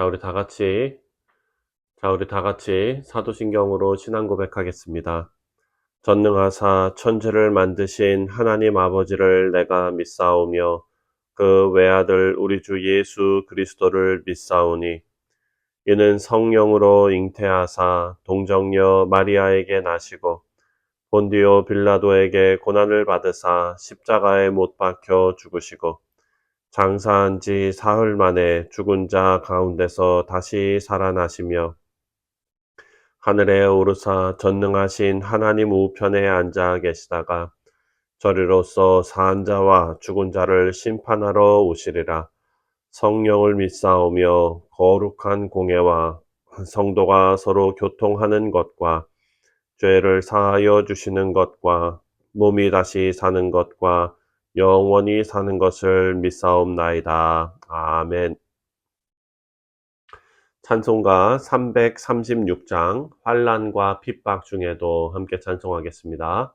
우리 다 같이 사도신경으로 신앙 고백하겠습니다. 전능하사 천지를 만드신 하나님 아버지를 내가 믿사오며 그 외아들 우리 주 예수 그리스도를 믿사오니 이는 성령으로 잉태하사 동정녀 마리아에게 나시고 본디오 빌라도에게 고난을 받으사 십자가에 못 박혀 죽으시고 장사한 지 사흘 만에 죽은 자 가운데서 다시 살아나시며 하늘에 오르사 전능하신 하나님 우편에 앉아 계시다가 저리로서 사한 자와 죽은 자를 심판하러 오시리라. 성령을 믿사오며 거룩한 공예와 성도가 서로 교통하는 것과 죄를 사하여 주시는 것과 몸이 다시 사는 것과 영원히 사는 것을 믿사옵나이다. 아멘. 찬송가 336장 환난과 핍박 중에도 함께 찬송하겠습니다.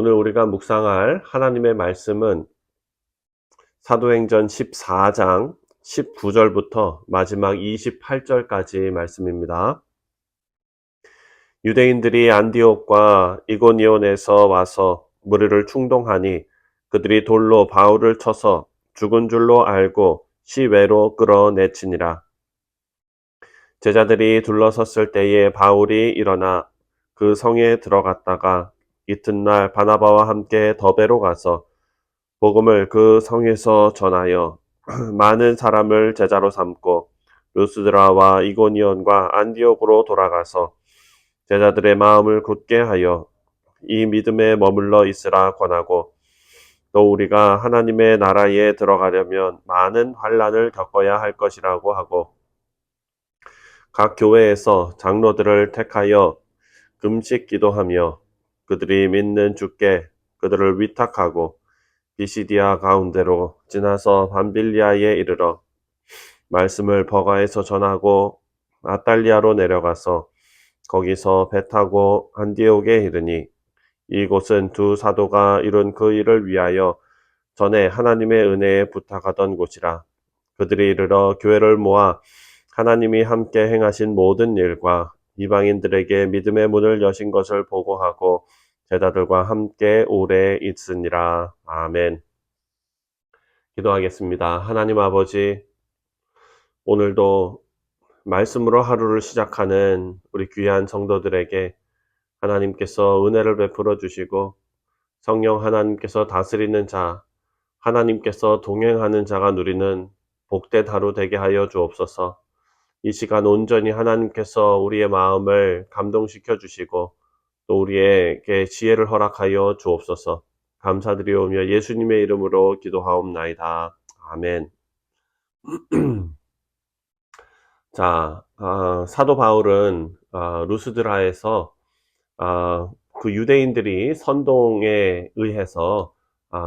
오늘 우리가 묵상할 하나님의 말씀은 사도행전 14장 19절부터 마지막 28절까지 말씀입니다. 유대인들이 안디옥과 이고니온에서 와서 무리를 충동하니 그들이 돌로 바울을 쳐서 죽은 줄로 알고 시외로 끌어내치니라. 제자들이 둘러섰을 때에 바울이 일어나 그 성에 들어갔다가 이튿날 바나바와 함께 더베로 가서 복음을 그 성에서 전하여 많은 사람을 제자로 삼고 루스드라와 이고니온과 안디옥으로 돌아가서 제자들의 마음을 굳게 하여 이 믿음에 머물러 있으라 권하고 또 우리가 하나님의 나라에 들어가려면 많은 환난을 겪어야 할 것이라고 하고 각 교회에서 장로들을 택하여 금식 기도하며 그들이 믿는 주께 그들을 위탁하고 비시디아 가운데로 지나서 밤빌리아에 이르러 말씀을 버가에서 전하고 아탈리아로 내려가서 거기서 배 타고 안디옥에 이르니 이곳은 두 사도가 이룬 그 일을 위하여 전에 하나님의 은혜에 부탁하던 곳이라. 그들이 이르러 교회를 모아 하나님이 함께 행하신 모든 일과 이방인들에게 믿음의 문을 여신 것을 보고하고 제자들과 함께 오래 있으니라. 아멘. 기도하겠습니다. 하나님 아버지, 오늘도 말씀으로 하루를 시작하는 우리 귀한 성도들에게 하나님께서 은혜를 베풀어 주시고 성령 하나님께서 다스리는 자, 하나님께서 동행하는 자가 누리는 복된 하루 되게 하여 주옵소서. 이 시간 온전히 하나님께서 우리의 마음을 감동시켜 주시고 또 우리에게 지혜를 허락하여 주옵소서. 감사드리오며 예수님의 이름으로 기도하옵나이다. 아멘. 자, 사도 바울은 루스드라에서 그 유대인들이 선동에 의해서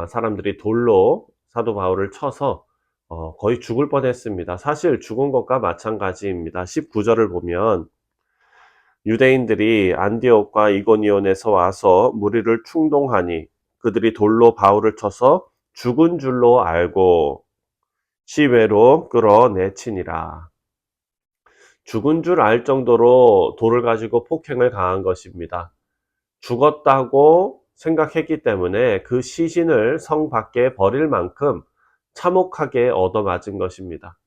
사람들이 돌로 사도 바울을 쳐서 거의 죽을 뻔했습니다. 사실 죽은 것과 마찬가지입니다. 19절을 보면 유대인들이 안디옥과 이고니온에서 와서 무리를 충동하니 그들이 돌로 바울을 쳐서 죽은 줄로 알고 시외로 끌어내치니라. 죽은 줄 알 정도로 돌을 가지고 폭행을 가한 것입니다. 죽었다고 생각했기 때문에 그 시신을 성 밖에 버릴 만큼 참혹하게 얻어맞은 것입니다.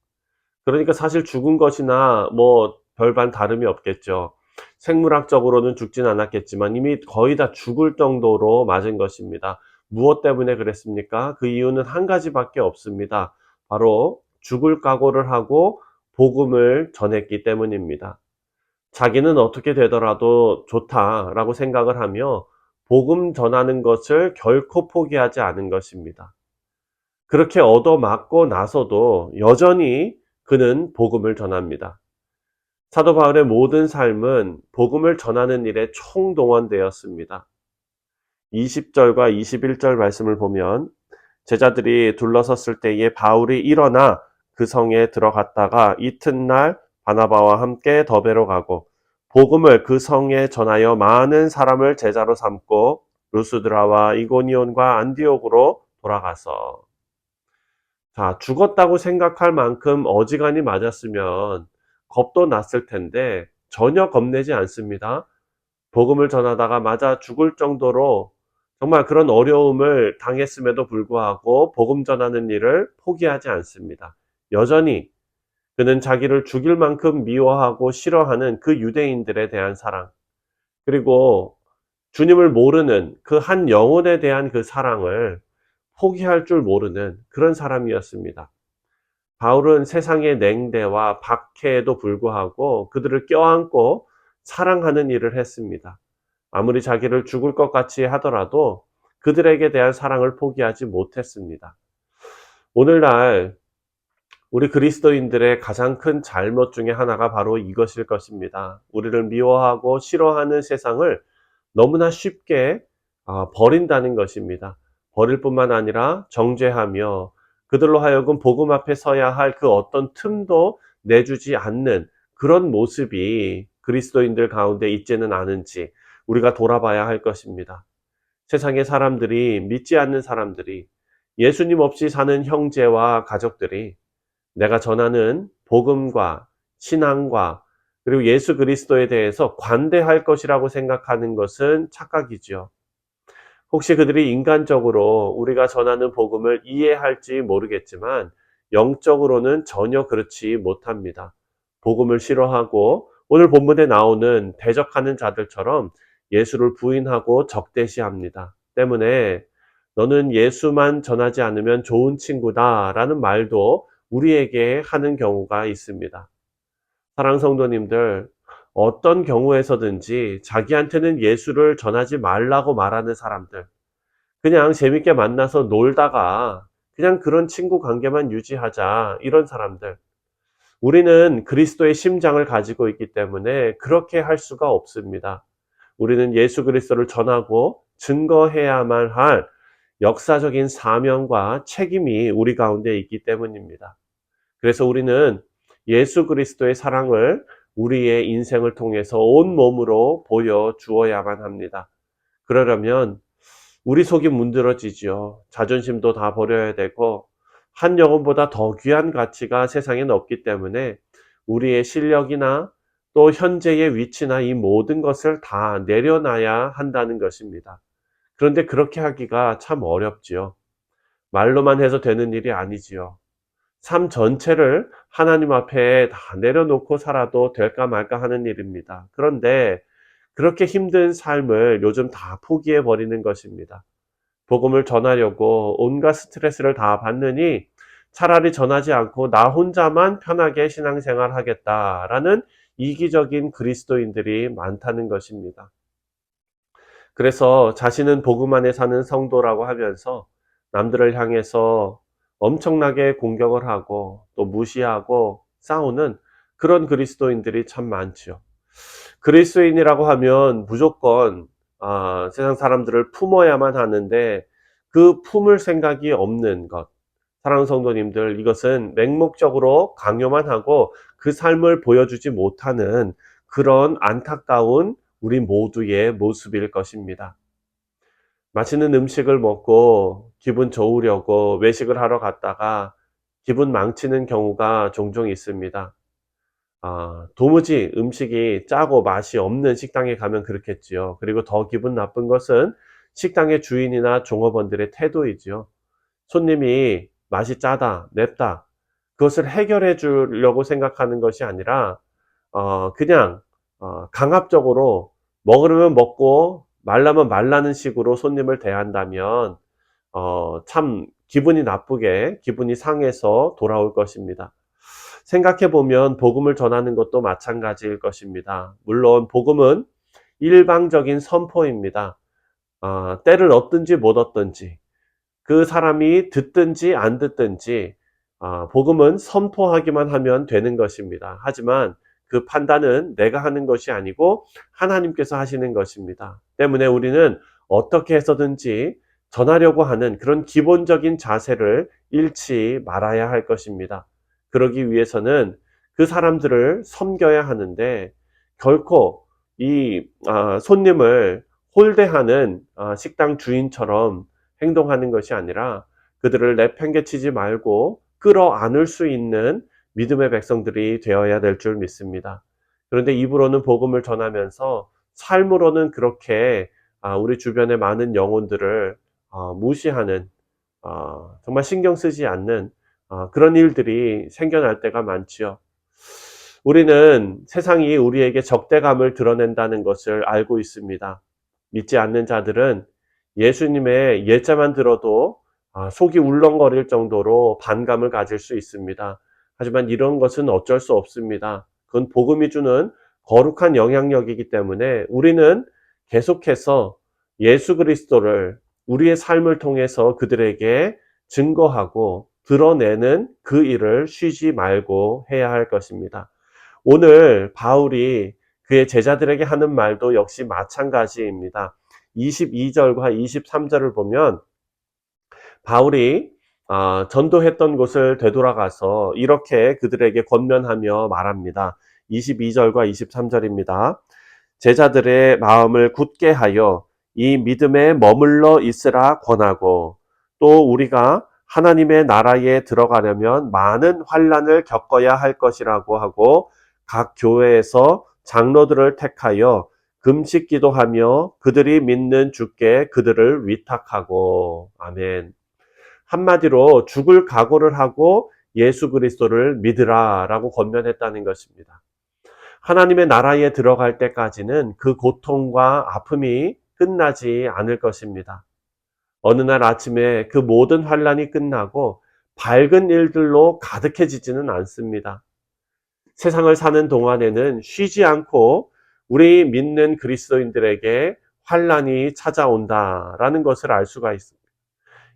그러니까 사실 죽은 것이나 뭐 별반 다름이 없겠죠. 생물학적으로는 죽진 않았겠지만 이미 거의 다 죽을 정도로 맞은 것입니다. 무엇 때문에 그랬습니까? 그 이유는 한 가지밖에 없습니다. 바로 죽을 각오를 하고 복음을 전했기 때문입니다. 자기는 어떻게 되더라도 좋다라고 생각을 하며 복음 전하는 것을 결코 포기하지 않은 것입니다. 그렇게 얻어맞고 나서도 여전히 그는 복음을 전합니다. 사도 바울의 모든 삶은 복음을 전하는 일에 총동원되었습니다. 20절과 21절 말씀을 보면 제자들이 둘러섰을 때에 바울이 일어나 그 성에 들어갔다가 이튿날 바나바와 함께 더베로 가고 복음을 그 성에 전하여 많은 사람을 제자로 삼고 루스드라와 이고니온과 안디옥으로 돌아가서, 자, 죽었다고 생각할 만큼 어지간히 맞았으면 겁도 났을 텐데 전혀 겁내지 않습니다. 복음을 전하다가 맞아 죽을 정도로 정말 그런 어려움을 당했음에도 불구하고 복음 전하는 일을 포기하지 않습니다. 여전히 그는 자기를 죽일 만큼 미워하고 싫어하는 그 유대인들에 대한 사랑, 그리고 주님을 모르는 그 한 영혼에 대한 그 사랑을 포기할 줄 모르는 그런 사람이었습니다. 바울은 세상의 냉대와 박해에도 불구하고 그들을 껴안고 사랑하는 일을 했습니다. 아무리 자기를 죽을 것 같이 하더라도 그들에게 대한 사랑을 포기하지 못했습니다. 오늘날 우리 그리스도인들의 가장 큰 잘못 중에 하나가 바로 이것일 것입니다. 우리를 미워하고 싫어하는 세상을 너무나 쉽게 버린다는 것입니다. 버릴 뿐만 아니라 정죄하며 그들로 하여금 복음 앞에 서야 할 그 어떤 틈도 내주지 않는 그런 모습이 그리스도인들 가운데 있지는 않은지 우리가 돌아봐야 할 것입니다. 세상의 사람들이, 믿지 않는 사람들이, 예수님 없이 사는 형제와 가족들이 내가 전하는 복음과 신앙과 그리고 예수 그리스도에 대해서 관대할 것이라고 생각하는 것은 착각이죠. 혹시 그들이 인간적으로 우리가 전하는 복음을 이해할지 모르겠지만 영적으로는 전혀 그렇지 못합니다. 복음을 싫어하고 오늘 본문에 나오는 대적하는 자들처럼 예수를 부인하고 적대시합니다. 때문에 너는 예수만 전하지 않으면 좋은 친구다라는 말도 우리에게 하는 경우가 있습니다. 사랑하는 성도님들, 어떤 경우에서든지 자기한테는 예수를 전하지 말라고 말하는 사람들, 그냥 재밌게 만나서 놀다가 그냥 그런 친구 관계만 유지하자, 이런 사람들, 우리는 그리스도의 심장을 가지고 있기 때문에 그렇게 할 수가 없습니다. 우리는 예수 그리스도를 전하고 증거해야만 할 역사적인 사명과 책임이 우리 가운데 있기 때문입니다. 그래서 우리는 예수 그리스도의 사랑을 우리의 인생을 통해서 온몸으로 보여주어야만 합니다. 그러려면 우리 속이 문드러지죠. 자존심도 다 버려야 되고 한 영혼보다 더 귀한 가치가 세상에는 없기 때문에 우리의 실력이나 또 현재의 위치나 이 모든 것을 다 내려놔야 한다는 것입니다. 그런데 그렇게 하기가 참 어렵지요. 말로만 해서 되는 일이 아니지요. 삶 전체를 하나님 앞에 다 내려놓고 살아도 될까 말까 하는 일입니다. 그런데 그렇게 힘든 삶을 요즘 다 포기해 버리는 것입니다. 복음을 전하려고 온갖 스트레스를 다 받느니 차라리 전하지 않고 나 혼자만 편하게 신앙생활 하겠다라는 이기적인 그리스도인들이 많다는 것입니다. 그래서 자신은 복음 안에 사는 성도라고 하면서 남들을 향해서 엄청나게 공격을 하고 또 무시하고 싸우는 그런 그리스도인들이 참 많죠. 그리스도인이라고 하면 무조건 세상 사람들을 품어야만 하는데 그 품을 생각이 없는 것. 사랑하는 성도님들, 이것은 맹목적으로 강요만 하고 그 삶을 보여주지 못하는 그런 안타까운 우리 모두의 모습일 것입니다. 맛있는 음식을 먹고 기분 좋으려고 외식을 하러 갔다가 기분 망치는 경우가 종종 있습니다. 도무지 음식이 짜고 맛이 없는 식당에 가면 그렇겠지요. 그리고 더 기분 나쁜 것은 식당의 주인이나 종업원들의 태도이지요. 손님이 맛이 짜다, 맵다, 그것을 해결해 주려고 생각하는 것이 아니라, 그냥, 강압적으로 먹으려면 먹고 말라면 말라는 식으로 손님을 대한다면, 참 기분이 나쁘게, 기분이 상해서 돌아올 것입니다. 생각해 보면 복음을 전하는 것도 마찬가지일 것입니다. 물론 복음은 일방적인 선포입니다. 때를 얻든지 못 얻든지 그 사람이 듣든지 안 듣든지 복음은 선포하기만 하면 되는 것입니다. 하지만 그 판단은 내가 하는 것이 아니고 하나님께서 하시는 것입니다. 때문에 우리는 어떻게 해서든지 전하려고 하는 그런 기본적인 자세를 잃지 말아야 할 것입니다. 그러기 위해서는 그 사람들을 섬겨야 하는데 결코 이 손님을 홀대하는 식당 주인처럼 행동하는 것이 아니라 그들을 내팽개치지 말고 끌어안을 수 있는 믿음의 백성들이 되어야 될 줄 믿습니다. 그런데 입으로는 복음을 전하면서 삶으로는 그렇게 우리 주변의 많은 영혼들을 무시하는 정말 신경 쓰지 않는 그런 일들이 생겨날 때가 많지요. 우리는 세상이 우리에게 적대감을 드러낸다는 것을 알고 있습니다. 믿지 않는 자들은 예수님의 예자만 들어도 속이 울렁거릴 정도로 반감을 가질 수 있습니다. 하지만 이런 것은 어쩔 수 없습니다. 그건 복음이 주는 거룩한 영향력이기 때문에 우리는 계속해서 예수 그리스도를 우리의 삶을 통해서 그들에게 증거하고 드러내는 그 일을 쉬지 말고 해야 할 것입니다. 오늘 바울이 그의 제자들에게 하는 말도 역시 마찬가지입니다. 22절과 23절을 보면 바울이 전도했던 곳을 되돌아가서 이렇게 그들에게 권면하며 말합니다. 22절과 23절입니다. 제자들의 마음을 굳게 하여 이 믿음에 머물러 있으라 권하고 또 우리가 하나님의 나라에 들어가려면 많은 환난을 겪어야 할 것이라고 하고 각 교회에서 장로들을 택하여 금식 기도하며 그들이 믿는 주께 그들을 위탁하고. 아멘. 한마디로 죽을 각오를 하고 예수 그리스도를 믿으라 라고 권면했다는 것입니다. 하나님의 나라에 들어갈 때까지는 그 고통과 아픔이 끝나지 않을 것입니다. 어느 날 아침에 그 모든 환난이 끝나고 밝은 일들로 가득해지지는 않습니다. 세상을 사는 동안에는 쉬지 않고 우리 믿는 그리스도인들에게 환난이 찾아온다라는 것을 알 수가 있습니다.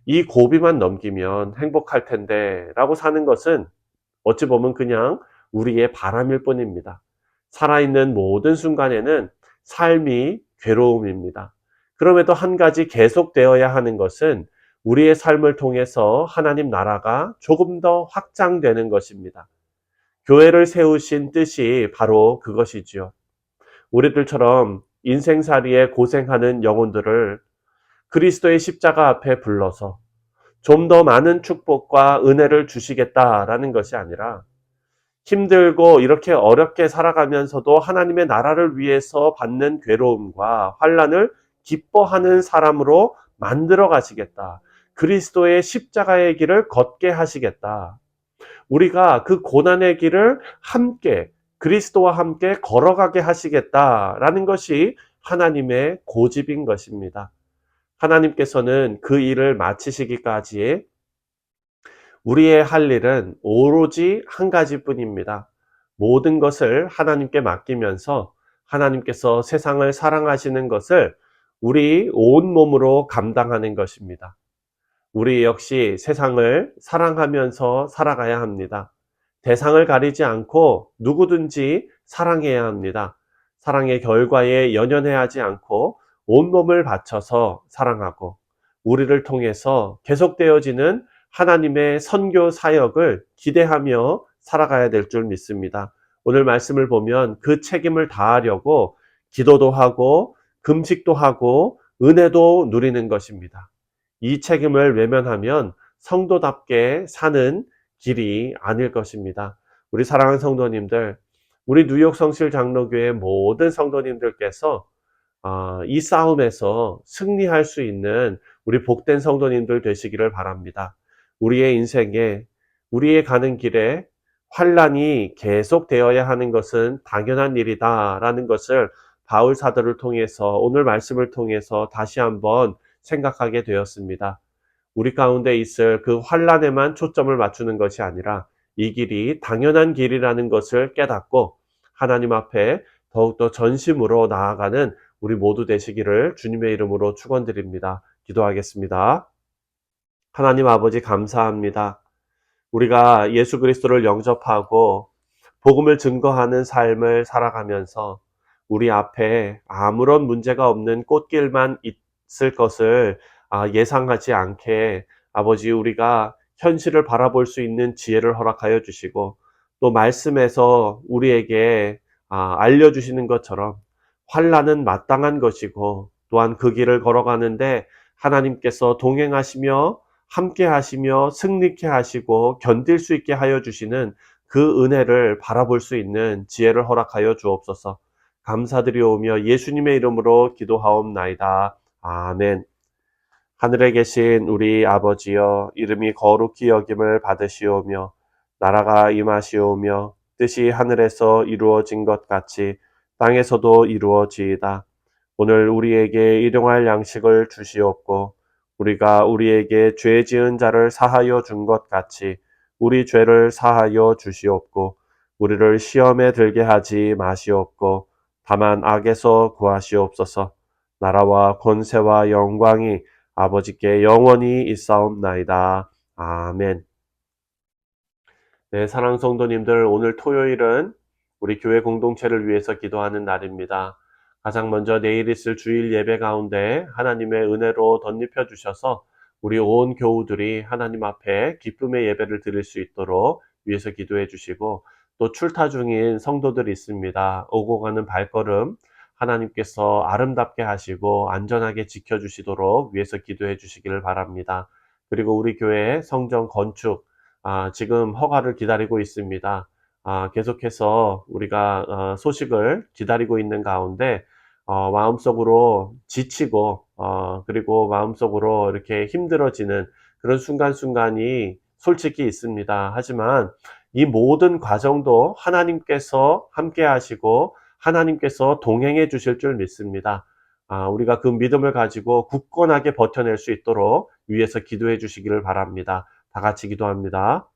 이 고비만 넘기면 행복할 텐데 라고 사는 것은 어찌 보면 그냥 우리의 바람일 뿐입니다. 살아있는 모든 순간에는 삶이 괴로움입니다. 그럼에도 한 가지 계속되어야 하는 것은 우리의 삶을 통해서 하나님 나라가 조금 더 확장되는 것입니다. 교회를 세우신 뜻이 바로 그것이지요. 우리들처럼 인생살이에 고생하는 영혼들을 그리스도의 십자가 앞에 불러서 좀 더 많은 축복과 은혜를 주시겠다라는 것이 아니라, 힘들고 이렇게 어렵게 살아가면서도 하나님의 나라를 위해서 받는 괴로움과 환난을 기뻐하는 사람으로 만들어 가시겠다. 그리스도의 십자가의 길을 걷게 하시겠다. 우리가 그 고난의 길을 함께, 그리스도와 함께 걸어가게 하시겠다라는 것이 하나님의 고집인 것입니다. 하나님께서는 그 일을 마치시기까지 우리의 할 일은 오로지 한 가지뿐입니다. 모든 것을 하나님께 맡기면서 하나님께서 세상을 사랑하시는 것을 우리 온몸으로 감당하는 것입니다. 우리 역시 세상을 사랑하면서 살아가야 합니다. 대상을 가리지 않고 누구든지 사랑해야 합니다. 사랑의 결과에 연연해하지 않고 온몸을 바쳐서 사랑하고, 우리를 통해서 계속되어지는 하나님의 선교 사역을 기대하며 살아가야 될 줄 믿습니다. 오늘 말씀을 보면 그 책임을 다하려고 기도도 하고 금식도 하고 은혜도 누리는 것입니다. 이 책임을 외면하면 성도답게 사는 길이 아닐 것입니다. 우리 사랑하는 성도님들, 우리 뉴욕 성실 장로교회 모든 성도님들께서 이 싸움에서 승리할 수 있는 우리 복된 성도님들 되시기를 바랍니다. 우리의 인생에, 우리의 가는 길에 환란이 계속되어야 하는 것은 당연한 일이다라는 것을 바울 사도를 통해서, 오늘 말씀을 통해서 다시 한번 생각하게 되었습니다. 우리 가운데 있을 그 환란에만 초점을 맞추는 것이 아니라 이 길이 당연한 길이라는 것을 깨닫고 하나님 앞에 더욱더 전심으로 나아가는 우리 모두 되시기를 주님의 이름으로 축원드립니다. 기도하겠습니다. 하나님 아버지, 감사합니다. 우리가 예수 그리스도를 영접하고 복음을 증거하는 삶을 살아가면서 우리 앞에 아무런 문제가 없는 꽃길만 있을 것을 예상하지 않게, 아버지, 우리가 현실을 바라볼 수 있는 지혜를 허락하여 주시고, 또 말씀에서 우리에게 알려주시는 것처럼 환난은 마땅한 것이고, 또한 그 길을 걸어가는데 하나님께서 동행하시며 함께 하시며 승리케 하시고 견딜 수 있게 하여 주시는 그 은혜를 바라볼 수 있는 지혜를 허락하여 주옵소서. 감사드리오며 예수님의 이름으로 기도하옵나이다. 아멘. 하늘에 계신 우리 아버지여, 이름이 거룩히 여김을 받으시오며 나라가 임하시오며 뜻이 하늘에서 이루어진 것 같이 땅에서도 이루어지이다. 오늘 우리에게 일용할 양식을 주시옵고 우리가 우리에게 죄 지은 자를 사하여 준 것 같이 우리 죄를 사하여 주시옵고 우리를 시험에 들게 하지 마시옵고 다만 악에서 구하시옵소서. 나라와 권세와 영광이 아버지께 영원히 있사옵나이다. 아멘. 네, 사랑하는 성도님들, 오늘 토요일은 우리 교회 공동체를 위해서 기도하는 날입니다. 가장 먼저 내일 있을 주일 예배 가운데 하나님의 은혜로 덧입혀 주셔서 우리 온 교우들이 하나님 앞에 기쁨의 예배를 드릴 수 있도록 위해서 기도해 주시고, 또 출타 중인 성도들이 있습니다. 오고 가는 발걸음 하나님께서 아름답게 하시고 안전하게 지켜주시도록 위해서 기도해 주시기를 바랍니다. 그리고 우리 교회 성전 건축 지금 허가를 기다리고 있습니다. 계속해서 우리가 소식을 기다리고 있는 가운데 마음속으로 지치고 그리고 마음속으로 이렇게 힘들어지는 그런 순간순간이 솔직히 있습니다. 하지만 이 모든 과정도 하나님께서 함께 하시고 하나님께서 동행해 주실 줄 믿습니다. 우리가 그 믿음을 가지고 굳건하게 버텨낼 수 있도록 위에서 기도해 주시기를 바랍니다. 다 같이 기도합니다.